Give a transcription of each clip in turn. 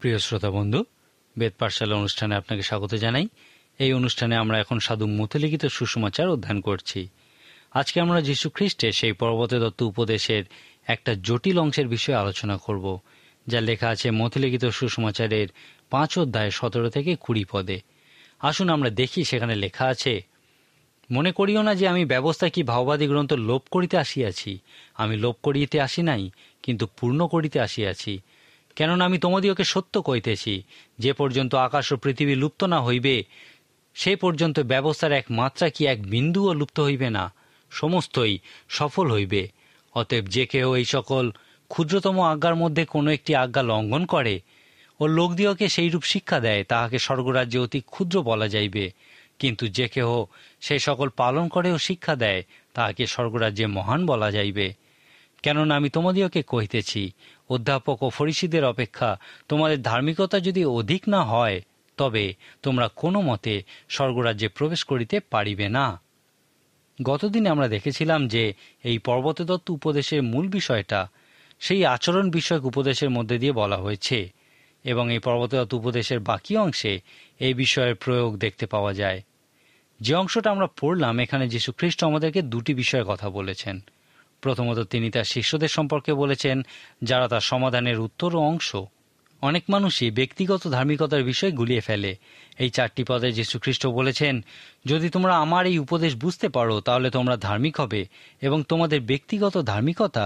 প্রিয় শ্রোতা বন্ধু, বেদ পাঠশালা অনুষ্ঠানে আপনাকে স্বাগত জানাই। এই অনুষ্ঠানে আমরা এখন সাধু মথিলিখিত সুসমাচার অধ্যয়ন করছি। আজকে আমরা যীশু খ্রিস্টের সেই পরবর্তী দত্ত উপদেশের একটা জটিল অংশের বিষয়ে আলোচনা করব, যা লেখা আছে মথিলিখিত সুসমাচারের 5 অধ্যায় 17 থেকে 20 পদে। আসুন আমরা দেখি সেখানে লেখা আছে, মনে করিও না যে আমি ব্যবস্থা কি ভাববাদী গ্রন্থ লোপ করিতে আসিয়াছি। আমি লোপ করিতে আসি নাই, কিন্তু পূর্ণ করিতে আসিয়াছি। কেননা আমি তোমাদিওকে সত্য কইতেছি, যে পর্যন্ত আকাশ ও পৃথিবী লুপ্ত না হইবে, সে পর্যন্ত ব্যবস্থার এক মাত্রা কি এক বিন্দুও লুপ্ত হইবে না, সমস্তই সফল হইবে। অতএব যে কেহ এই সকল ক্ষুদ্রতম আজ্ঞার মধ্যে কোনো একটি আজ্ঞা লঙ্ঘন করে ও লোকদিওকে সেইরূপ শিক্ষা দেয়, তাহাকে স্বর্গরাজ্যে অতি ক্ষুদ্র বলা যাইবে। কিন্তু যে কেহ সেই সকল পালন করে ও শিক্ষা দেয়, তাহাকে স্বর্গরাজ্যে মহান বলা যাইবে। কেননা আমি তোমাদিওকে কহিতেছি, অধ্যাপক ও ফরিসীদের অপেক্ষা তোমাদের ধার্মিকতা যদি অধিক না হয়, তবে তোমরা কোনো মতে স্বর্গরাজ্যে প্রবেশ করিতে পারিবে না। গতদিনে আমরা দেখেছিলাম যে এই পর্বতদত্ত উপদেশের মূল বিষয়টা সেই আচরণ বিষয়ক উপদেশের মধ্যে দিয়ে বলা হয়েছে, এবং এই পর্বতদত্ত উপদেশের বাকি অংশে এই বিষয়ের প্রয়োগ দেখতে পাওয়া যায়। যে অংশটা আমরা পড়লাম, এখানে যীশু খ্রিস্ট আমাদেরকে দুটি বিষয়ের কথা বলেছেন। প্রথমত তিনি তার শিষ্যদের সম্পর্কে বলেছেন, যারা তার সমাধানের উত্তর ও অংশ। অনেক মানুষই ব্যক্তিগত ধার্মিকতার বিষয় গুলিয়ে ফেলে। এই 4টি পদে যীশু খ্রিস্ট বলেছেন, যদি তোমরা আমার এই উপদেশ বুঝতে পারো, তাহলে তোমরা ধার্মিক হবে, এবং তোমাদের ব্যক্তিগত ধার্মিকতা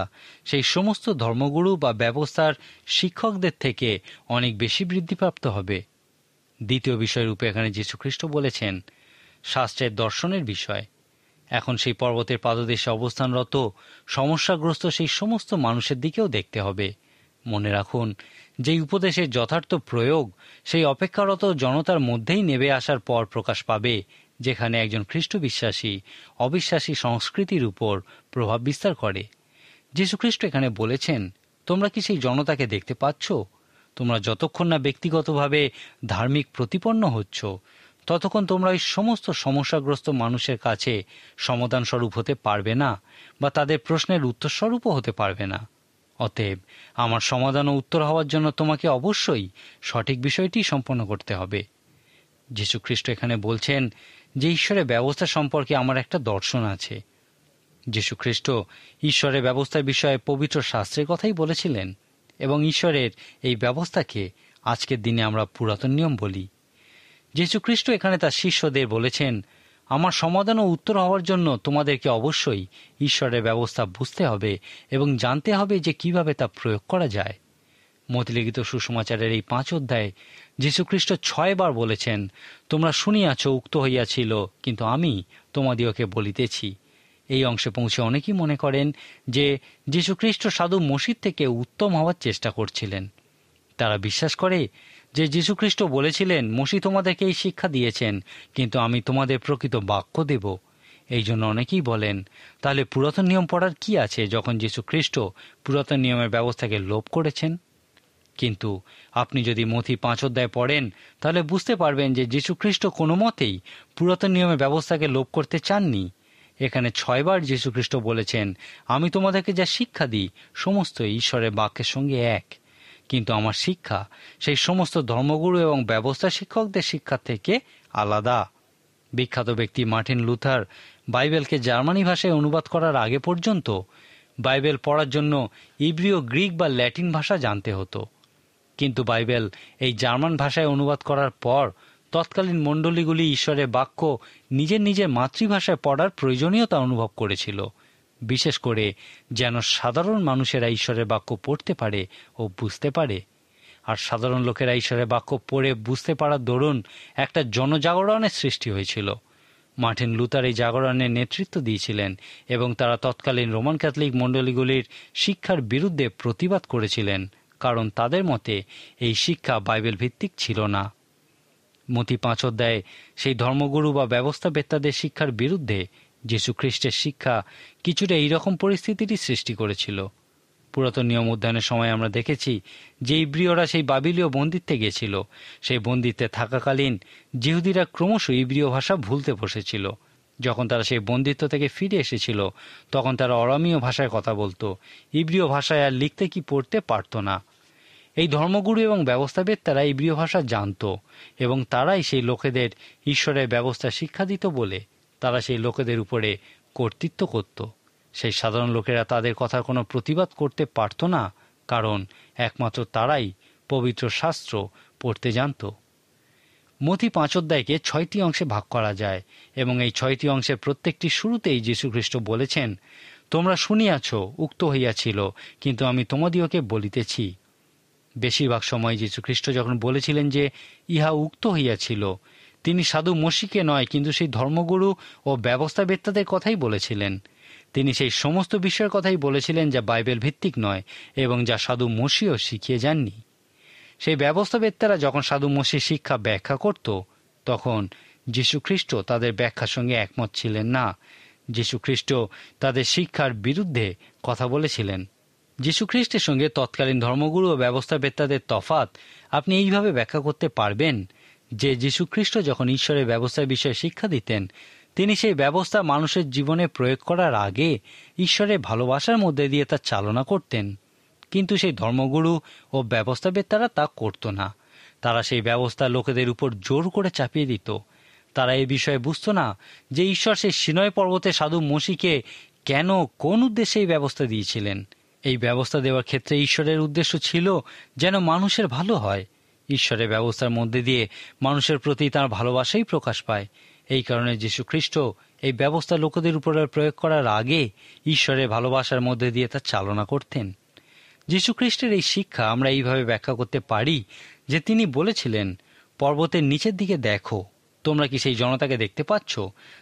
সেই সমস্ত ধর্মগুরু বা ব্যবস্থার শিক্ষকদের থেকে অনেক বেশি বৃদ্ধিপ্রাপ্ত হবে। দ্বিতীয় বিষয়রূপে এখানে যীশু খ্রিস্ট বলেছেন শাস্ত্রের দর্শনের বিষয়। এখন সেই পর্বতের পাদদেশে অবস্থানরত সমস্যাগ্রস্ত সেই সমস্ত মানুষের দিকেও দেখতে হবে। মনে রাখুন, যেই উপদেশের যথার্থ প্রয়োগ সেই অপেক্ষারত জনতার মধ্যেই নেমে আসার পর প্রকাশ পাবে, যেখানে একজন খ্রিস্ট বিশ্বাসী অবিশ্বাসী সংস্কৃতির উপর প্রভাব বিস্তার করে। যীশু খ্রিস্ট এখানে বলেছেন, তোমরা কি সেই জনতাকে দেখতে পাচ্ছ? তোমরা যতক্ষণ না ব্যক্তিগতভাবে ধার্মিক প্রতিপন্ন হচ্ছ, ততক্ষণ তোমরা ওই সমস্ত সমস্যাগ্রস্ত মানুষের কাছে সমাধান স্বরূপ হতে পারবে না, বা তাদের প্রশ্নের উত্তর স্বরূপও হতে পারবে না। অতএব আমার সমাধান ও উত্তর হওয়ার জন্য তোমাকে অবশ্যই সঠিক বিষয়টি সম্পন্ন করতে হবে। যীশু খ্রিস্ট এখানে বলছেন যে ঈশ্বরের ব্যবস্থা সম্পর্কে আমার একটা দর্শন আছে। যীশু খ্রিস্ট ঈশ্বরের ব্যবস্থার বিষয়ে পবিত্র শাস্ত্রের কথাই বলেছিলেন, এবং ঈশ্বরের এই ব্যবস্থাকে আজকের দিনে আমরা পুরাতন নিয়ম বলি। যীশু খ্রিস্ট এখানে তার শিষ্যদের বলেছেন, আমার সমাধান ও উত্তর হওয়ার জন্য তোমাদেরকে অবশ্যই ঈশ্বরের ব্যবস্থা বুঝতে হবে এবং জানতে হবে যে কিভাবে তা প্রয়োগ করা যায়। মথিলিখিত সুসমাচারের এই 5 অধ্যায়ে যীশু খ্রিস্ট 6 বার বলেছেন, তোমরা শুনিয়াছ উক্ত হইয়াছিল, কিন্তু আমি তোমাদিওকে বলিতেছি। এই অংশে পৌঁছে অনেকেই মনে করেন যে যীশু খ্রিস্ট সাধু মসিহ থেকে উত্তম হওয়ার চেষ্টা করছিলেন। তারা বিশ্বাস করে যে যীশু খ্রিস্ট বলেছিলেন, মসিহ তোমাদেরকে এই শিক্ষা দিয়েছেন, কিন্তু আমি তোমাদের প্রকৃত বাক্য দেব। এই জন্য অনেকেই বলেন, তাহলে পুরাতন নিয়ম পড়ার কি আছে, যখন যীশু খ্রিস্ট পুরাতন নিয়মের ব্যবস্থাকে লোপ করেছেন? কিন্তু আপনি যদি মথি 5 অধ্যায় পড়েন, তাহলে বুঝতে পারবেন যে যীশু খ্রিস্ট কোনো মতেই পুরাতন নিয়মের ব্যবস্থাকে লোপ করতে চাননি। এখানে 6 বার যীশু খ্রিস্ট বলেছেন, আমি তোমাদেরকে যা শিক্ষা দিই সমস্ত ঈশ্বরের বাক্যের সঙ্গে এক, কিন্তু আমার শিক্ষা সেই সমস্ত ধর্মগুরু এবং ব্যবস্থা শিক্ষকদের শিক্ষা থেকে আলাদা। বিখ্যাত ব্যক্তি মার্টিন লুথার বাইবেলকে জার্মানি ভাষায় অনুবাদ করার আগে পর্যন্ত বাইবেল পড়ার জন্য ইব্রিয়, গ্রিক বা ল্যাটিন ভাষা জানতে হতো। কিন্তু বাইবেল এই জার্মান ভাষায় অনুবাদ করার পর তৎকালীন মণ্ডলীগুলি ঈশ্বরের বাক্য নিজের নিজের মাতৃভাষায় পড়ার প্রয়োজনীয়তা অনুভব করেছিল, বিশেষ করে যেন সাধারণ মানুষেরা ঈশ্বরের বাক্য পড়তে পারে ও বুঝতে পারে। আর সাধারণ লোকেরা ঈশ্বরের বাক্য পড়ে বুঝতে পারার দরুন একটা জনজাগরণের সৃষ্টি হয়েছিল। মার্টিন লুথার এই জাগরণের নেতৃত্ব দিয়েছিলেন, এবং তারা তৎকালীন রোমান ক্যাথলিক মণ্ডলীগুলির শিক্ষার বিরুদ্ধে প্রতিবাদ করেছিলেন, কারণ তাদের মতে এই শিক্ষা বাইবেল ভিত্তিক ছিল না। মথি 5 অধ্যায়ে সেই ধর্মগুরু বা ব্যবস্থাবেত্তাদের শিক্ষার বিরুদ্ধে যীশু খ্রিস্টের শিক্ষা কিছুটা এইরকম পরিস্থিতিরই সৃষ্টি করেছিল। পুরাতন নিয়ম অধ্যয়নের সময় আমরা দেখেছি যে ইব্রিয়রা সেই বাবিলীয় বন্দিত্বে গেছিল। সেই বন্দিত্বে থাকাকালীন জিহুদিরা ক্রমশ ইব্রিয় ভাষা ভুলতে বসেছিল। যখন তারা সেই বন্দিত্ব থেকে ফিরে এসেছিল, তখন তারা অরামীয় ভাষায় কথা বলতো, ইব্রিয় ভাষায় আর লিখতে কি পড়তে পারত না। এই ধর্মগুরু এবং ব্যবস্থাবেত্তারা ইব্রিয় ভাষা জানত এবং তারাই সেই লোকেদের ঈশ্বরের ব্যবস্থা শিক্ষা দিত বলে তারা সেই লোকেদের উপরে কর্তৃত্ব করত। সেই সাধারণ লোকেরা তাদের কথার কোনো প্রতিবাদ করতে পারত না, কারণ একমাত্র তারাই পবিত্র শাস্ত্র পড়তে জানত। মথি 5 অধ্যায়কে 6টি অংশে ভাগ করা যায় এবং এই 6টি অংশের প্রত্যেকটি শুরুতেই যীশুখ্রিস্ট বলেছেন, তোমরা শুনিয়াছ, উক্ত হইয়াছিল, কিন্তু আমি তোমাদিওকে বলিতেছি। বেশিরভাগ সময় যীশুখ্রিস্ট যখন বলেছিলেন যে ইহা উক্ত হইয়াছিল, তিনি সাধু মসিকে নয় কিন্তু সেই ধর্মগুরু ও ব্যবস্থাবেত্তাদের কথাই বলেছিলেন। তিনি সেই সমস্ত বিষয়ের কথাই বলেছিলেন যা বাইবেল ভিত্তিক নয় এবং যা সাধু মসিও শিখিয়ে যাননি। সেই ব্যবস্থাবেত্তারা যখন সাধু মসির শিক্ষা ব্যাখ্যা করত, তখন যীশুখ্রিস্ট তাদের ব্যাখ্যার সঙ্গে একমত ছিলেন না। যীশুখ্রিস্ট তাদের শিক্ষার বিরুদ্ধে কথা বলেছিলেন। যীশুখ্রিস্টের সঙ্গে তৎকালীন ধর্মগুরু ও ব্যবস্থাবেত্তাদের তফাৎ আপনি এইভাবে ব্যাখ্যা করতে পারবেন যে যীশুখ্রিস্ট যখন ঈশ্বরের ব্যবস্থার বিষয়ে শিক্ষা দিতেন, তিনি সেই ব্যবস্থা মানুষের জীবনে প্রয়োগ করার আগে ঈশ্বরের ভালোবাসার মধ্যে দিয়ে তা চালনা করতেন। কিন্তু সেই ধর্মগুরু ও ব্যবস্থাবেত্তারা তা করত না। তারা সেই ব্যবস্থা লোকেদের উপর জোর করে চাপিয়ে দিত। তারা এই বিষয়ে বুঝত না যে ঈশ্বর সেই সিনয় পর্বতে সাধু মসিকে কেন, কোন উদ্দেশ্যে এই ব্যবস্থা দিয়েছিলেন। এই ব্যবস্থা দেওয়ার ক্ষেত্রে ঈশ্বরের উদ্দেশ্য ছিল যেন মানুষের ভালো হয়। ঈশ্বরের ব্যবস্থার মধ্যে দিয়ে মানুষের প্রতি তাঁর ভালোবাসাই প্রকাশ পায়। এই কারণে যীশুখ্রিস্ট এই ব্যবস্থা লোকেদের উপরে প্রয়োগ করার আগে ঈশ্বরের ভালোবাসার মধ্যে দিয়ে তা চালনা করতেন। যীশুখ্রিস্টের এই শিক্ষা আমরা এইভাবে ব্যাখ্যা করতে পারি যে তিনি বলেছিলেন, পর্বতের নিচের দিকে দেখো, তোমরা কি সেই জনতাকে দেখতে পাচ্ছ?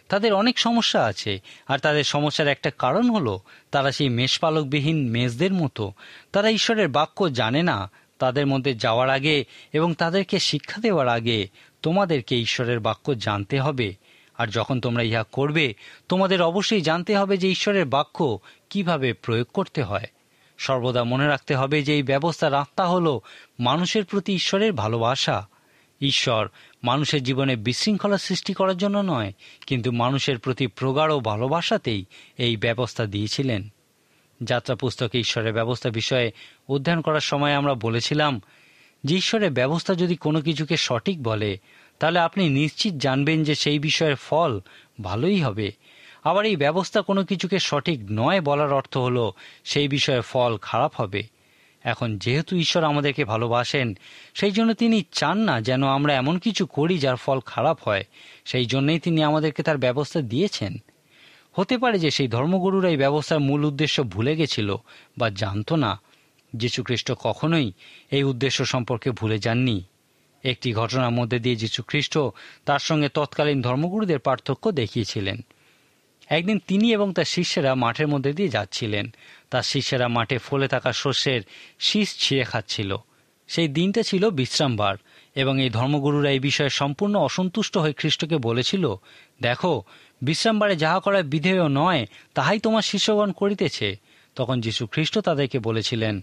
তাদের অনেক সমস্যা আছে, আর তাদের সমস্যার একটা কারণ হলো তারা সেই মেষপালকবিহীন মেষদের মতো। তারা ঈশ্বরের বাক্য জানে না। তাদের মধ্যে যাওয়ার আগে এবং তাদেরকে শিক্ষা দেওয়ার আগে তোমাদেরকে ঈশ্বরের বাক্য জানতে হবে। আর যখন তোমরা ইহা করবে, তোমাদের অবশ্যই জানতে হবে যে ঈশ্বরের বাক্য কিভাবে প্রয়োগ করতে হয়। সর্বদা মনে রাখতে হবে যে এই ব্যবস্থার আত্মা হল মানুষের প্রতি ঈশ্বরের ভালোবাসা। ঈশ্বর মানুষের জীবনে বিশৃঙ্খলা সৃষ্টি করার জন্য নয়, কিন্তু মানুষের প্রতি প্রগাঢ় ভালোবাসাতেই এই ব্যবস্থা দিয়েছিলেন। যাত্রা পুস্তকে ঈশ্বরের ব্যবস্থা বিষয়ে অধ্যয়ন করার সময় আমরা বলেছিলাম যে ঈশ্বরের ব্যবস্থা যদি কোনো কিছুকে সঠিক বলে, তাহলে আপনি নিশ্চিত জানবেন যে সেই বিষয়ের ফল ভালোই হবে। আবার এই ব্যবস্থা কোনো কিছুকে সঠিক নয় বলার অর্থ হলো সেই বিষয়ের ফল খারাপ হবে। এখন যেহেতু ঈশ্বর আমাদেরকে ভালোবাসেন, সেই জন্য তিনি চান না যেন আমরা এমন কিছু করি যার ফল খারাপ হয়। সেই জন্যই তিনি আমাদেরকে তার ব্যবস্থা দিয়েছেন। হতে পারে যে সেই ধর্মগুরুরা এই ব্যবস্থার মূল উদ্দেশ্য ভুলে গেছিল বা জানত না। যীশুখ্রিস্ট কখনোই এই উদ্দেশ্য সম্পর্কে ভুলে যাননি। একটি ঘটনার মধ্যে দিয়ে যীশুখ্রিস্ট তার সঙ্গে তৎকালীন ধর্মগুরুদের পার্থক্য দেখিয়েছিলেন। একদিন তিনি এবং তার শিষ্যেরা মাঠের মধ্যে দিয়ে যাচ্ছিলেন। তার শিষ্যেরা মাঠে ফলে থাকা শস্যের শীষ ছিঁড়ে খাচ্ছিল। সেই দিনটা ছিল বিশ্রামবার এবং এই ধর্মগুরুরা এই বিষয়ে সম্পূর্ণ অসন্তুষ্ট হয়ে খ্রিস্টকে বলেছিল, দেখো, বিশ্রামবারে যাহা করা বিধেয় নয় তাহাই তোমার শিষ্যগণ করিতেছে। তখন যীশু খ্রিস্ট তাদেরকে বলেছিলেন,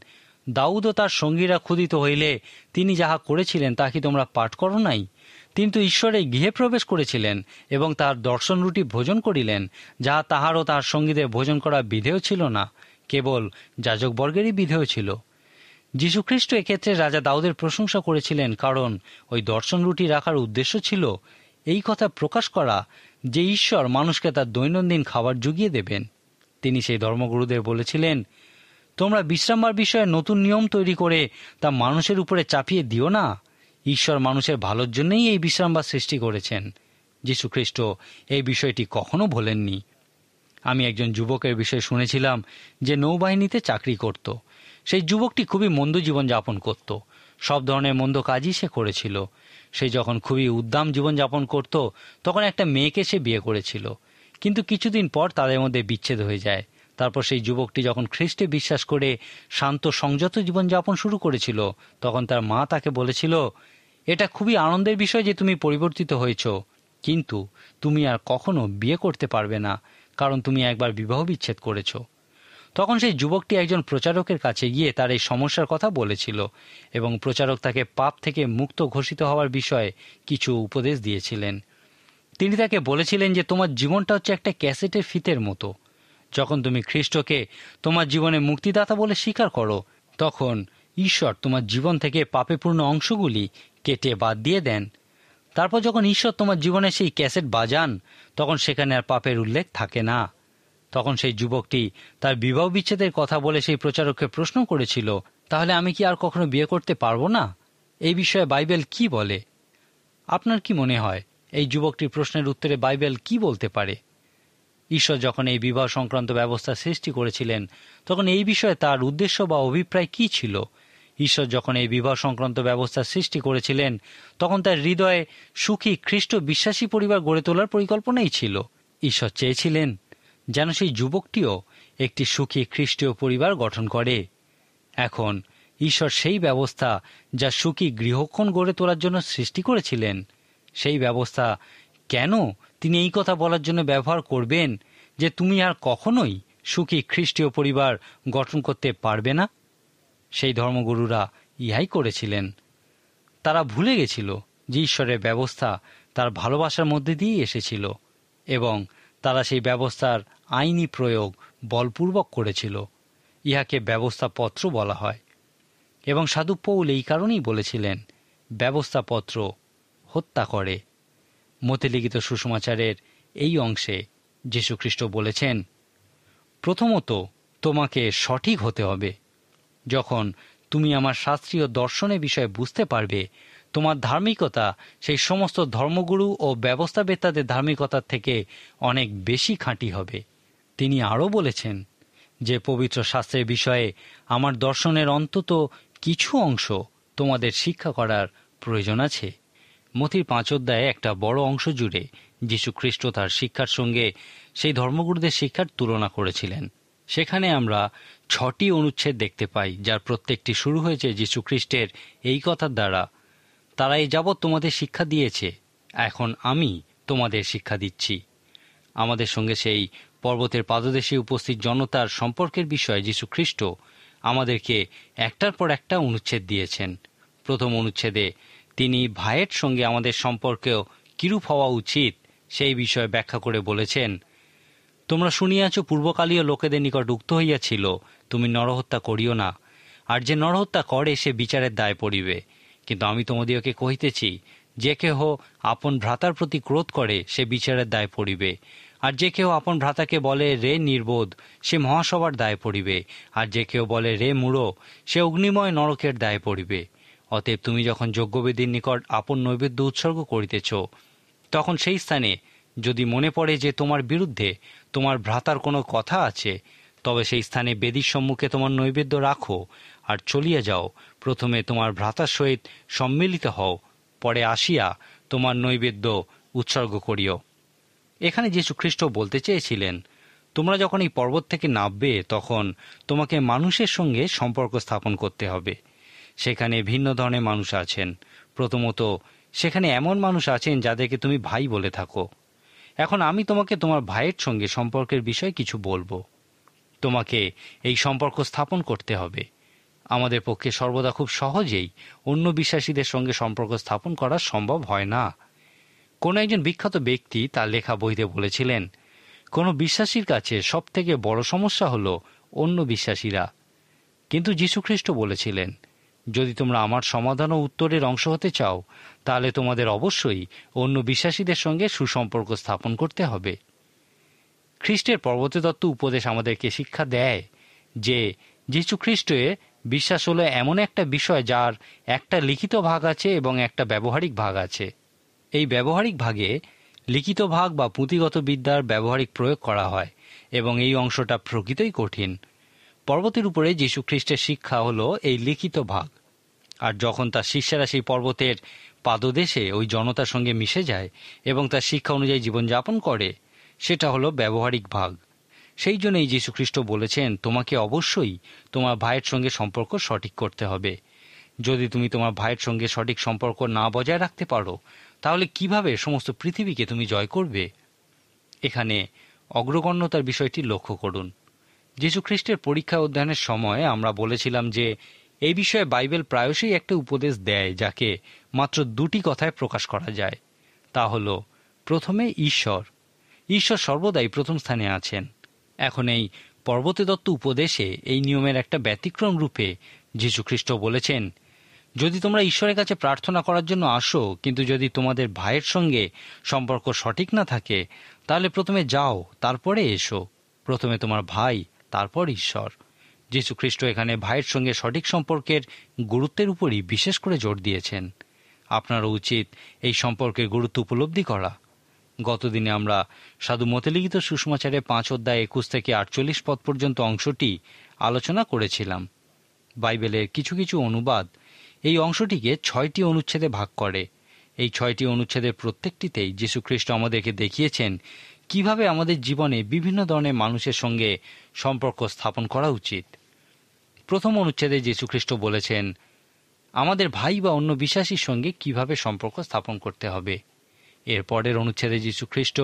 দাউদ ও তার সঙ্গীরা ক্ষুধিত হইলে তিনি যাহা করেছিলেন তা কি তোমরা পাঠ করো নাই? তিনি তো ঈশ্বরের গৃহে প্রবেশ করেছিলেন এবং তার দর্শন রুটি ভোজন করিলেন, যাহা তাহার ও তাহার সঙ্গীদের ভোজন করা বিধেয় ছিল না, কেবল যাজকবর্গেরই বিধেয় ছিল। যীশুখ্রিস্ট এক্ষেত্রে রাজা দাউদের প্রশংসা করেছিলেন, কারণ ওই দর্শন রুটি রাখার উদ্দেশ্য ছিল এই কথা প্রকাশ করা যে ঈশ্বর মানুষকে তার দৈনন্দিন খাবার জুগিয়ে দেবেন। তিনি সেই ধর্মগুরুদের বলেছিলেন, তোমরা বিশ্রামবার বিষয়ে নতুন নিয়ম তৈরি করে তা মানুষের উপরে চাপিয়ে দিও না। ঈশ্বর মানুষের ভালোর জন্যই এই বিশ্রামবার সৃষ্টি করেছেন। যীশুখ্রিস্ট এই বিষয়টি কখনো ভোলেননি। আমি একজন যুবকের বিষয়ে শুনেছিলাম যে নৌবাহিনীতে চাকরি করত। সেই যুবকটি খুবই মন্দ জীবনযাপন করত। সব ধরনের মন্দ কাজই সে করেছিল। সে যখন খুবই উদ্দাম জীবনযাপন করত, তখন একটা মেয়েকে সে বিয়ে করেছিল। কিন্তু কিছুদিন পর তাদের মধ্যে বিচ্ছেদ হয়ে যায়। তারপর সেই যুবকটি যখন খ্রিস্টে বিশ্বাস করে শান্ত সংযত জীবনযাপন শুরু করেছিল, তখন তার মা তাকে বলেছিল, এটা খুবই আনন্দের বিষয় যে তুমি পরিবর্তিত হয়েছ, কিন্তু তুমি আর কখনো বিয়ে করতে পারবে না, কারণ তুমি একবার বিবাহ বিচ্ছেদ করেছ। তখন সেই যুবকটি একজন প্রচারকের কাছে গিয়ে তার এই সমস্যার কথা বলেছিল এবং প্রচারক তাকে পাপ থেকে মুক্ত ঘোষিত হওয়ার বিষয়ে কিছু উপদেশ দিয়েছিলেন। তিনি তাকে বলেছিলেন যে তোমার জীবনটা হচ্ছে একটা ক্যাসেটের ফিতের মতো। যখন তুমি খ্রিস্টকে তোমার জীবনে মুক্তিদাতা বলে স্বীকার করো, তখন ঈশ্বর তোমার জীবন থেকে পাপেপূর্ণ অংশগুলি কেটে বাদ দিয়ে দেন। তারপর যখন ঈশ্বর তোমার জীবনে সেই ক্যাসেট বাজান, তখন সেখানে আর পাপের উল্লেখ থাকে না। তখন সেই যুবকটি তার বিবাহ বিচ্ছেদের কথা বলে সেই প্রচারককে প্রশ্ন করেছিল, তাহলে আমি কি আর কখনো বিয়ে করতে পারবো না? এই বিষয়ে বাইবেল কি বলে? আপনার কি মনে হয় এই যুবকটির প্রশ্নের উত্তরে বাইবেল কি বলতে পারে? ঈশ্বর যখন এই বিবাহ সংক্রান্ত ব্যবস্থা সৃষ্টি করেছিলেন, তখন এই বিষয়ে তার উদ্দেশ্য বা অভিপ্রায় কি ছিল? ঈশ্বর যখন এই বিবাহ সংক্রান্ত ব্যবস্থা সৃষ্টি করেছিলেন, তখন তার হৃদয়ে সুখী খ্রিস্ট বিশ্বাসী পরিবার গড়ে তোলার পরিকল্পনাই ছিল। ঈশ্বর চেয়েছিলেন যেন সেই যুবকটিও একটি সুখী খ্রিস্টীয় পরিবার গঠন করে। এখন ঈশ্বর সেই ব্যবস্থা যা সুখী গৃহক্ষণ গড়ে তোলার জন্য সৃষ্টি করেছিলেন, সেই ব্যবস্থা কেন তিনি এই কথা বলার জন্য ব্যবহার করবেন যে তুমি আর কখনোই সুখী খ্রিস্টীয় পরিবার গঠন করতে পারবে না? সেই ধর্মগুরুরা ইহাই করেছিলেন। তারা ভুলে গেছিল যে ঈশ্বরের ব্যবস্থা তার ভালোবাসার মধ্যে দিয়েই এসেছিল এবং তারা সেই ব্যবস্থার আইনি প্রয়োগ বলপূর্বক করেছিল। ইহাকে ব্যবস্থাপত্র বলা হয়। এবং সাধু পৌল এই কারণেই বলেছিলেন, ব্যবস্থাপত্র হত্যা করে। মতে লিখিত সুসমাচারের এই অংশে যীশুখ্রিস্ট বলেছেন, প্রথমত তোমাকে সঠিক হতে হবে। যখন তুমি আমার শাস্ত্রীয় দর্শনের বিষয়ে বুঝতে পারবে, তোমার ধার্মিকতা সেই সমস্ত ধর্মগুরু ও ব্যবস্থাবেত্তাদের ধার্মিকতার থেকে অনেক বেশি খাঁটি হবে। তিনি আরও বলেছেন যে পবিত্র শাস্ত্রের বিষয়ে আমার দর্শনের অন্তত কিছু অংশ তোমাদের শিক্ষা করার প্রয়োজন আছে। মথির 5 অধ্যায়ে একটা বড় অংশ জুড়ে যীশুখ্রিস্ট তার শিক্ষার সঙ্গে সেই ধর্মগুরুদের শিক্ষার তুলনা করেছিলেন। সেখানে আমরা 6টি অনুচ্ছেদ দেখতে পাই, যার প্রত্যেকটি শুরু হয়েছে যীশুখ্রিস্টের এই কথার দ্বারা, তারা এই যাবৎ তোমাদের শিক্ষা দিয়েছে, এখন আমি তোমাদের শিক্ষা দিচ্ছি। আমাদের সঙ্গে সেই পর্বতের পাদদেশে উপস্থিত জনতার সম্পর্কের বিষয়ে যীশুখ্রিস্ট আমাদেরকে একটার পর একটা অনুচ্ছেদ দিয়েছেন। প্রথম অনুচ্ছেদে তিনি ভাইয়ের সঙ্গে আমাদের সম্পর্কেও কিরূপ হওয়া উচিত সেই বিষয়ে ব্যাখ্যা করে বলেছেন, তোমরা শুনিয়াছ পূর্বকালীয় লোকেদের নিকট উক্ত হইয়াছিল, তুমি নরহত্যা করিও না, আর যে নরহত্যা করে সে বিচারের দায় পড়িবে। কিন্তু আমি তোমাদিগকে কহিতেছি, যে কেহ আপন ভ্রাতার প্রতি ক্রোধ করে সে বিচারের দায় পড়িবে। আর যে কেহ আপন ভ্রাতাকে বলে রে নির্বোধ, সে মহাসভার দায় পড়িবে। আর যে কেউ বলে রে মূঢ়, সে অগ্নিময় নরকের দায় পড়িবে। অতএব তুমি যখন যজ্ঞবেদীর নিকট আপন নৈবেদ্য উৎসর্গ করিতেছ, তখন সেই স্থানে যদি মনে পড়ে যে তোমার বিরুদ্ধে তোমার ভ্রাতার কোনো কথা আছে, তবে সেই স্থানে বেদীর সম্মুখে তোমার নৈবেদ্য রাখো আর চলিয়া যাও। প্রথমে তোমার ভ্রাতার সহিত সম্মিলিত হও, পরে আসিয়া তোমার নৈবেদ্য উৎসর্গ করিও। এখানে যীশুখ্রিস্ট বলতে চেয়েছিলেন, তোমরা যখন এই পর্বত থেকে নামবে, তখন তোমাকে মানুষের সঙ্গে সম্পর্ক স্থাপন করতে হবে। সেখানে ভিন্ন ধরনের মানুষ আছেন। প্রথমত সেখানে এমন মানুষ আছেন যাদেরকে তুমি ভাই বলে থাকো। এখন আমি তোমাকে তোমার ভাইয়ের সঙ্গে সম্পর্কের বিষয়ে কিছু বলবো। তোমাকে এই সম্পর্ক স্থাপন করতে হবে। আমাদের পক্ষে সর্বদা খুব সহজেই অন্য বিশ্বাসীদের সঙ্গে সম্পর্ক স্থাপন করা সম্ভব হয় না। কোনো একজন বিখ্যাত ব্যক্তি তার লেখা বইতে বলেছিলেন, কোনো বিশ্বাসীর কাছে সবথেকে বড় সমস্যা হলো অন্য বিশ্বাসীরা। কিন্তু যীশুখ্রিস্ট বলেছিলেন, যদি তোমরা আমার সমাধান ও উত্তরের অংশ হতে চাও, তাহলে তোমাদের অবশ্যই অন্য বিশ্বাসীদের সঙ্গে সুসম্পর্ক স্থাপন করতে হবে। খ্রিস্টের পর্বতদত্ত উপদেশ আমাদেরকে শিক্ষা দেয় যে যীশুখ্রিস্টে বিশ্বাস হলো এমন একটা বিষয় যার একটা লিখিত ভাগ আছে এবং একটা ব্যবহারিক ভাগ আছে। এই ব্যবহারিক ভাগে লিখিত ভাগ বা পুঁথিগত বিদ্যার ব্যবহারিক প্রয়োগ করা হয় এবং এই অংশটা প্রকৃতই কঠিন। পর্বতের উপরে যীশুখ্রিস্টের শিক্ষা হলো এই লিখিত ভাগ। আর যখন তার শিষ্যরা সেই পর্বতের পাদদেশে ওই জনতার সঙ্গে মিশে যায় এবং তার শিক্ষা অনুযায়ী জীবনযাপন করে, সেটা হলো ব্যবহারিক ভাগ। সেই জন্যই যীশুখ্রিস্ট বলেছেন, তোমাকে অবশ্যই তোমার ভাইয়ের সঙ্গে সম্পর্ক সঠিক করতে হবে। যদি তুমি তোমার ভাইয়ের সঙ্গে সঠিক সম্পর্ক না বজায় রাখতে পারো, তাহলে কিভাবে সমস্ত পৃথিবীকে তুমি জয় করবে? এখানে অগ্রগণ্যতার বিষয়টি লক্ষ্য করুন। যীশুখ্রিস্টের পরীক্ষা অধ্যয়নের সময় আমরা বলেছিলাম যে এই বিষয়ে বাইবেল প্রায়শই একটা উপদেশ দেয় যাকে মাত্র 2টি কথায় প্রকাশ করা যায়। তা হল, প্রথমে ঈশ্বর সর্বদাই প্রথম স্থানে আছেন। এখন এই পর্বতদত্ত উপদেশে এই নিয়মের একটা ব্যতিক্রম রূপে যীশুখ্রিস্ট বলেছেন, যদি তোমরা ঈশ্বরের কাছে প্রার্থনা করার জন্য আসো, কিন্তু যদি তোমাদের ভাইয়ের সঙ্গে সম্পর্ক সঠিক না থাকে, তাহলে প্রথমে যাও, তারপরে এসো। প্রথমে তোমার ভাই, তারপর ঈশ্বর। যীশুখ্রিস্ট এখানে ভাইয়ের সঙ্গে সঠিক সম্পর্কের গুরুত্বের উপরই বিশেষ করে জোর দিয়েছেন। আপনারও উচিত এই সম্পর্কের গুরুত্ব উপলব্ধি করা। গতদিনে আমরা সাধু মতে লিখিত সুসমাচারে 5 অধ্যায় 21 থেকে 48 পদ পর্যন্ত অংশটি আলোচনা করেছিলাম। বাইবেলের কিছু কিছু অনুবাদ এই অংশটিকে 6টি অনুচ্ছেদে ভাগ করে। এই 6টি অনুচ্ছেদের প্রত্যেকটিতেই যীশুখ্রিস্ট আমাদেরকে দেখিয়েছেন কিভাবে আমাদের জীবনে বিভিন্ন ধরনের মানুষের সঙ্গে সম্পর্ক স্থাপন করা উচিত। প্রথম অনুচ্ছেদে যীশুখ্রিস্ট বলেছেন আমাদের ভাই বা অন্য বিশ্বাসীর সঙ্গে কিভাবে সম্পর্ক স্থাপন করতে হবে। এর পরের অনুচ্ছেদে যীশুখ্রিস্ট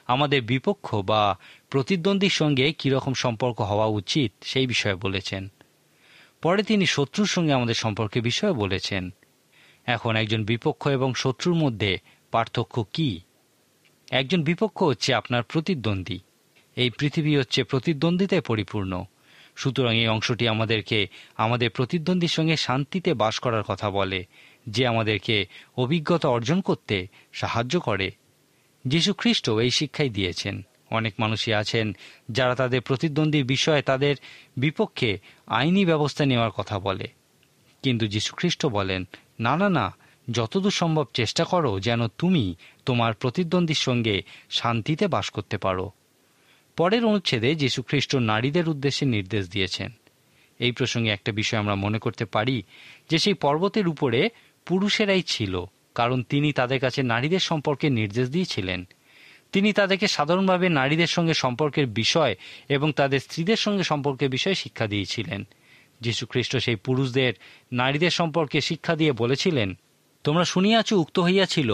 আমাদের বিপক্ষ বা প্রতিদ্বন্দ্বীর সঙ্গে কীরকম সম্পর্ক হওয়া উচিত সেই বিষয়ে বলেছেন। পরে তিনি শত্রুর সঙ্গে আমাদের সম্পর্কের বিষয়ে বলেছেন। এখন একজন বিপক্ষ এবং শত্রুর মধ্যে পার্থক্য কি? একজন বিপক্ষ হচ্ছে আপনার প্রতিদ্বন্দ্বী। এই পৃথিবী হচ্ছে প্রতিদ্বন্দ্বিতায় পরিপূর্ণ। সুতরাং এই অংশটি আমাদেরকে আমাদের প্রতিদ্বন্দ্বীর সঙ্গে শান্তিতে বাস করার কথা বলে, যে আমাদেরকে অভিজ্ঞতা অর্জন করতে সাহায্য করে। যীশুখ্রিস্ট এই শিক্ষাই দিয়েছেন। অনেক মানুষই আছেন যারা তাদের প্রতিদ্বন্দ্বীর বিষয়ে তাদের বিপক্ষে আইনি ব্যবস্থা নেওয়ার কথা বলে, কিন্তু যীশুখ্রিস্ট বলেন, না না না, যতদূর সম্ভব চেষ্টা করো যেন তুমি তোমার প্রতিদ্বন্দ্বীর সঙ্গে শান্তিতে বাস করতে পারো। পরের অনুচ্ছেদে যীশুখ্রিস্ট নারীদের উদ্দেশ্যে নির্দেশ দিয়েছেন। এই প্রসঙ্গে একটা বিষয় আমরা মনে করতে পারি যে সেই পর্বতের উপরে পুরুষেরাই ছিল, কারণ তিনি তাদের কাছে নারীদের সম্পর্কে নির্দেশ দিয়েছিলেন। তিনি তাদেরকে সাধারণভাবে নারীদের সঙ্গে সম্পর্কের বিষয় এবং তাদের স্ত্রীদের সঙ্গে সম্পর্কের বিষয়ে শিক্ষা দিয়েছিলেন। যীশুখ্রিস্ট সেই পুরুষদের নারীদের সম্পর্কে শিক্ষা দিয়ে বলেছিলেন, তোমরা শুনিয়াছ উক্ত হইয়াছিল,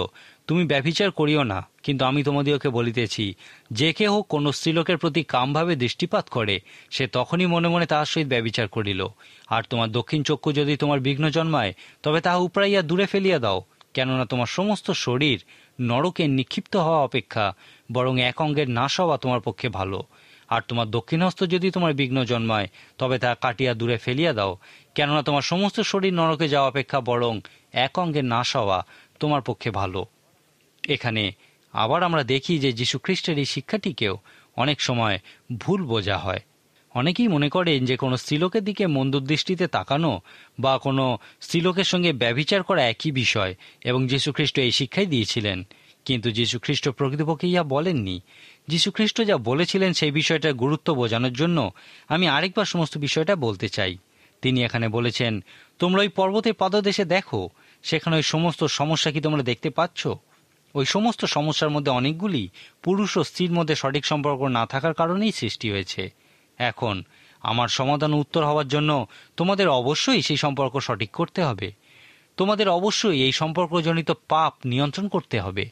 তুমি ব্যভিচার করিও না। কিন্তু আমি তোমাদিওকে বলিতেছি, যে কেহ কোন স্ত্রীলোকের প্রতি কামভাবে দৃষ্টিপাত করে, সে তখনই মনে মনে তাহার সহিত ব্যভিচার করিল। আর তোমার দক্ষিণ চক্ষু যদি তোমার বিঘ্ন জন্মায়, তবে তাহা উপড়াইয়া দূরে ফেলিয়া দাও। কেননা তোমার সমস্ত শরীর নরকে নিক্ষিপ্ত হওয়া অপেক্ষা বরং এক অঙ্গের নাশ হওয়া তোমার পক্ষে ভালো। আর তোমার দক্ষিণ হস্ত যদি তোমার বিঘ্ন জন্মায়, তবে তা কাটিয়া দূরে ফেলিয়া দাও। কেননা তোমার সমস্ত শরীর নরকে যাওয়া অপেক্ষা বরং এক অঙ্গের নাশ হওয়া তোমার পক্ষে ভালো। এখানে আবার আমরা দেখি যে যীশুখ্রিস্টের এই শিক্ষাটিকেও অনেক সময় ভুল বোঝা হয়। অনেকেই মনে করেন যে কোনো স্ত্রীলোকের দিকে মন্দ দৃষ্টিতে তাকানো বা কোনো স্ত্রীলোকের সঙ্গে ব্যভিচার করা একই বিষয়, এবং যীশুখ্রিস্ট এই শিক্ষাই দিয়েছিলেন। কিন্তু যীশুখ্রিস্ট প্রকৃতপক্ষে ইহা বলেননি। যীশুখ্রিস্ট যা বলেছিলেন সেই বিষয়টার গুরুত্ব বোঝানোর জন্য আমি আরেকবার সমস্ত বিষয়টা বলতে চাই। তিনি এখানে বলেছেন, তোমরা ওই পর্বতের পাদদেশে দেখো, সেখানে ওই সমস্ত সমস্যা কি তোমরা দেখতে পাচ্ছ? ওই সমস্ত সমস্যার মধ্যে অনেকগুলি পুরুষ ও স্ত্রীর মধ্যে সঠিক সম্পর্ক না থাকার কারণেই সৃষ্টি হয়েছে। এখন আমার সমাধান উত্তর হওয়ার জন্য তোমাদের অবশ্যই সেই সম্পর্ক সঠিক করতে হবে। তোমাদের অবশ্যই এই সম্পর্কজনিত পাপ নিয়ন্ত্রণ করতে হবে।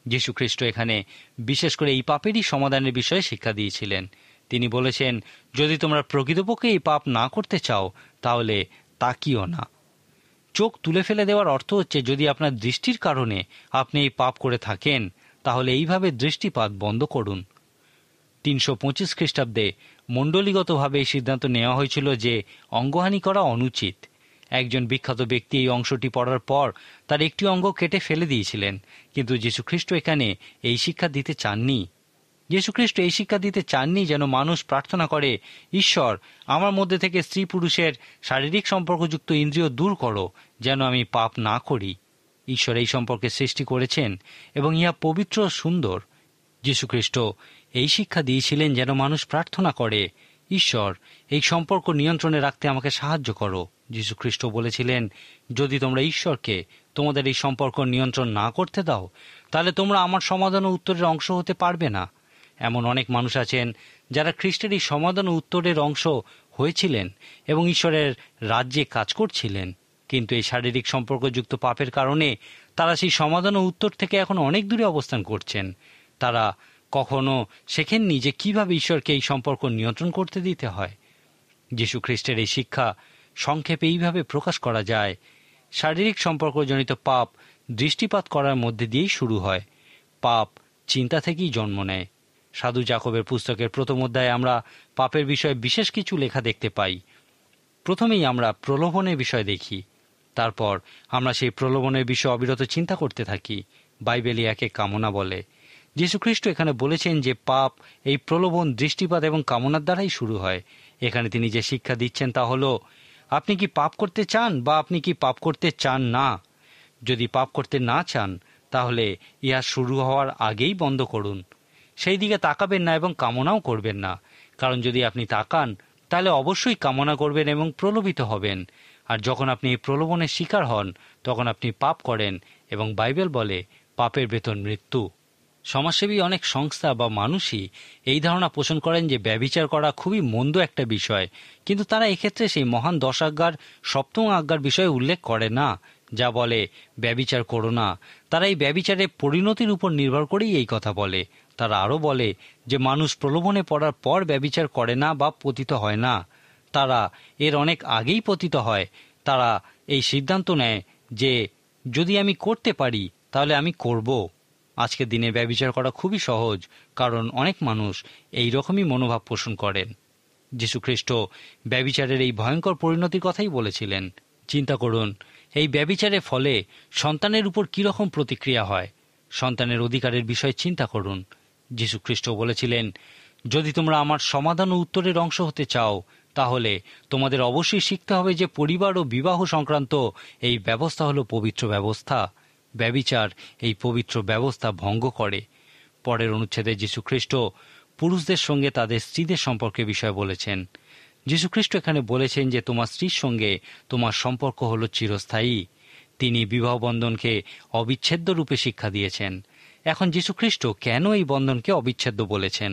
যীশুখ্রিস্ট এখানে বিশেষ করে এই পাপেরই সমাধানের বিষয়ে শিক্ষা দিয়েছিলেন। তিনি বলেছেন, যদি তোমরা প্রকৃতপক্ষে এই পাপ না করতে চাও, তাহলে তাকিও না। চোখ তুলে ফেলে দেওয়ার অর্থ হচ্ছে, যদি আপনার দৃষ্টির কারণে আপনি এই পাপ করে থাকেন, তাহলে এইভাবে দৃষ্টিপাত বন্ধ করুন। 325 খ্রিস্টাব্দে মণ্ডলীগতভাবে এই সিদ্ধান্ত নেওয়া হয়েছিল যে অঙ্গহানি করা অনুচিত। একজন বিখ্যাত ব্যক্তি এই অংশটি পড়ার পর তার একটি অঙ্গ কেটে ফেলে দিয়েছিলেন, কিন্তু যীশুখ্রিস্ট এখানে এই শিক্ষা দিতে চাননি। যীশুখ্রিস্ট এই শিক্ষা দিতে চাননি যেন মানুষ প্রার্থনা করে, ঈশ্বর, আমার মধ্যে থেকে স্ত্রী পুরুষের শারীরিক সম্পর্কযুক্ত ইন্দ্রিয় দূর করো, যেন আমি পাপ না করি। ঈশ্বর এই সম্পর্কে সৃষ্টি করেছেন এবং ইহা পবিত্র ও সুন্দর। যীশুখ্রিস্ট এই শিক্ষা দিয়েছিলেন যেন মানুষ প্রার্থনা করে, ঈশ্বর, এই সম্পর্ক নিয়ন্ত্রণে রাখতে আমাকে সাহায্য করো। যীশুখ্রিস্ট বলেছিলেন, যদি তোমরা ঈশ্বরকে তোমাদের এই সম্পর্ক নিয়ন্ত্রণ না করতে দাও, তাহলে তোমরা আমার সমাধান ও উত্তরের অংশ হতে পারবে না। এমন অনেক মানুষ আছেন যারা খ্রিস্টের এই সমাধান ও উত্তরের অংশ হয়েছিলেন এবং ঈশ্বরের রাজ্যে কাজ করছিলেন, কিন্তু এই শারীরিক সম্পর্কযুক্ত পাপের কারণে তারা সেই সমাধান ও উত্তর থেকে এখন অনেক দূরে অবস্থান করছেন। তারা কখনো শেখেননি যে কিভাবে ঈশ্বরকে এই সম্পর্ক নিয়ন্ত্রণ করতে দিতে হয়। যীশু খ্রিস্টের এই শিক্ষা সংক্ষেপে এইভাবে প্রকাশ করা যায়, শারীরিক সম্পর্কজনিত পাপ দৃষ্টিপাত করার মধ্যে দিয়েই শুরু হয়। পাপ চিন্তা থেকেই জন্ম নেয়। সাধু জাকবের পুস্তকের প্রথম অধ্যায়ে আমরা পাপের বিষয়ে বিশেষ কিছু লেখা দেখতে পাই। প্রথমেই আমরা প্রলোভনের বিষয় দেখি, তারপর আমরা সেই প্রলোভনের বিষয়ে অবিরত চিন্তা করতে থাকি। বাইবেলে একে কামনা বলে। যীশুখ্রিস্ট এখানে বলেছেন যে পাপ এই প্রলোভন, দৃষ্টিপাত এবং কামনার দ্বারাই শুরু হয়। এখানে তিনি যে শিক্ষা দিচ্ছেন তা হলো, আপনি কি পাপ করতে চান বা আপনি কি পাপ করতে চান না? যদি পাপ করতে না চান তাহলে ইহা শুরু হওয়ার আগেই বন্ধ করুন। সেই দিকে তাকাবেন না এবং কামনাও করবেন না, কারণ যদি আপনি তাকান তাহলে অবশ্যই কামনা করবেন এবং প্রলোভিত হবেন। আর যখন আপনি এই প্রলোভনের শিকার হন তখন আপনি পাপ করেন, এবং বাইবেল বলে পাপের বেতন মৃত্যু। সমাজসেবী অনেক সংস্থা বা মানুষই এই ধারণা পোষণ করেন যে ব্যভিচার করা খুবই মন্দ একটা বিষয়, কিন্তু তারা এক্ষেত্রে সেই মহান 10 আজ্ঞার 7ম আজ্ঞার বিষয়ে উল্লেখ করে না, যা বলে ব্যভিচার করো না। তারা এই ব্যভিচারের পরিণতির উপর নির্ভর করেই এই কথা বলে। তারা আরও বলে যে মানুষ প্রলোভনে পড়ার পর ব্যভিচার করে না বা পতিত হয় না, তারা এর অনেক আগেই পতিত হয়। তারা এই সিদ্ধান্ত নেয় যে যদি আমি করতে পারি তাহলে আমি করব। আজকের দিনে ব্যভিচার করা খুবই সহজ, কারণ অনেক মানুষ এই রকমই মনোভাব পোষণ করেন। যীশুখ্রিস্ট ব্যভিচারের এই ভয়ঙ্কর পরিণতির কথাই বলেছিলেন। চিন্তা করুন, এই ব্যভিচারের ফলে সন্তানের উপর কীরকম প্রতিক্রিয়া হয়। সন্তানের অধিকারের বিষয়ে চিন্তা করুন। যীশুখ্রিস্ট বলেছিলেন, যদি তোমরা আমার সমাধান ও উত্তরের অংশ হতে চাও তাহলে তোমাদের অবশ্যই শিখতে হবে যে পরিবার ও বিবাহ সংক্রান্ত এই ব্যবস্থা হলো পবিত্র ব্যবস্থা। ব্যভিচার এই পবিত্র ব্যবস্থা ভঙ্গ করে। পরের অনুচ্ছেদে যীশুখ্রিস্ট পুরুষদের সঙ্গে তাদের স্ত্রীদের সম্পর্কে বিষয় বলেছেন। যীশুখ্রিস্ট এখানে বলেছেন যে তোমার স্ত্রীর সঙ্গে তোমার সম্পর্ক হলো চিরস্থায়ী। তিনি বিবাহ বন্ধনকে অবিচ্ছেদ্য রূপে শিক্ষা দিয়েছেন। এখন যীশুখ্রিস্ট কেন এই বন্ধনকে অবিচ্ছেদ্য বলেছেন?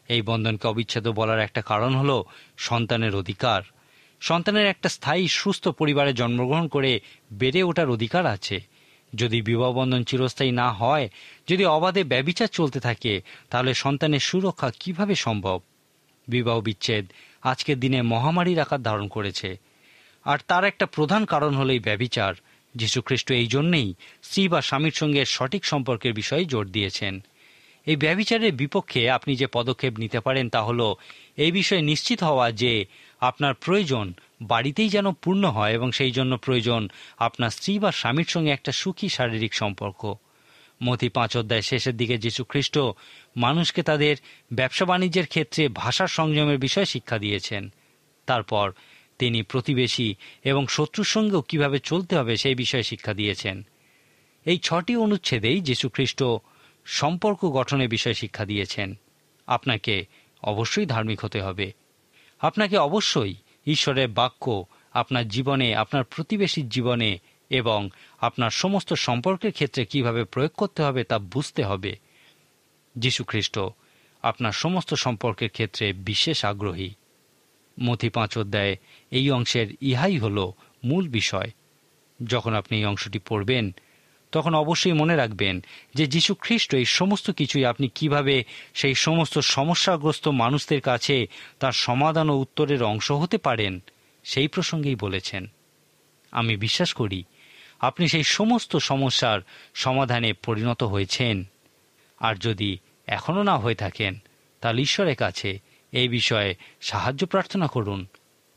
এই বন্ধনকে অবিচ্ছেদ্য বলার একটা কারণ হলো সন্তানের অধিকার। সন্তানের একটা স্থায়ী সুস্থ পরিবারে জন্মগ্রহণ করে বেড়ে ওঠার অধিকার আছে। যদি বিবাহ বন্ধন চিরস্থায়ী না হয়, যদি অবাধে ব্যভিচার চলতে থাকে, তাহলে সন্তানের সুরক্ষা কিভাবে সম্ভব? বিবাহ বিচ্ছেদ আজকের দিনে মহামারীর আকার ধারণ করেছে, আর তার একটা প্রধান কারণ হলো এই ব্যভিচার। যীশুখ্রিস্ট এই জন্যেই স্ত্রী বা স্বামীর সঙ্গে সঠিক সম্পর্কের বিষয়ে জোর দিয়েছেন। এই ব্যভিচারের বিপক্ষে আপনি যে পদক্ষেপ নিতে পারেন তা হলো এই বিষয়ে নিশ্চিত হওয়া যে আপনার প্রয়োজন বাড়িতেই যেন পূর্ণ হয়, এবং সেই জন্য প্রয়োজন আপনার স্ত্রী বা স্বামীর সঙ্গে একটা সুখী শারীরিক সম্পর্ক। মথি 5 অধ্যায় শেষের দিকে যীশুখ্রিস্ট মানুষকে তাদের ব্যবসা বাণিজ্যের ক্ষেত্রে ভাষার সংযমের বিষয়ে শিক্ষা দিয়েছেন। তারপর তিনি প্রতিবেশী এবং শত্রুর সঙ্গেও কিভাবে চলতে হবে সেই বিষয়ে শিক্ষা দিয়েছেন। এই 6টি অনুচ্ছেদেই যীশুখ্রিস্ট সম্পর্ক গঠনের বিষয়ে শিক্ষা দিয়েছেন। আপনাকে অবশ্যই ধার্মিক হতে হবে। আপনাকে অবশ্যই ঈশ্বরের বাক্য আপনার জীবনে, আপনার প্রতিবেশীর জীবনে এবং আপনার সমস্ত সম্পর্কের ক্ষেত্রে কিভাবে প্রয়োগ করতে হবে তা বুঝতে হবে। যীশুখ্রিস্ট আপনার সমস্ত সম্পর্কের ক্ষেত্রে বিশেষ আগ্রহী। মথি 5 অধ্যায়ে এই অংশের ইহাই হল মূল বিষয়। যখন আপনি এই অংশটি পড়বেন তখন অবশ্যই মনে রাখবেন যে যীশুখ্রিস্ট এই সমস্ত কিছুই আপনি কিভাবে সেই সমস্ত সমস্যাগ্রস্ত মানুষদের কাছে তার সমাধান ও উত্তরের অংশ হতে পারেন সেই প্রসঙ্গেই বলেছেন। আমি বিশ্বাস করি আপনি সেই সমস্ত সমস্যার সমাধানে পরিণত হয়েছেন, আর যদি এখনও না হয়ে থাকেন তাহলে ঈশ্বরের কাছে এই বিষয়ে সাহায্য প্রার্থনা করুন।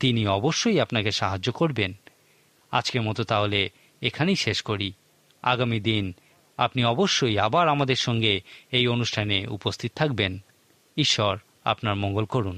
তিনি অবশ্যই আপনাকে সাহায্য করবেন। আজকের মতো তাহলে এখানেই শেষ করি। আগামী দিন আপনি অবশ্যই আবার আমাদের সঙ্গে এই অনুষ্ঠানে উপস্থিত থাকবেন। ঈশ্বর আপনার মঙ্গল করুন।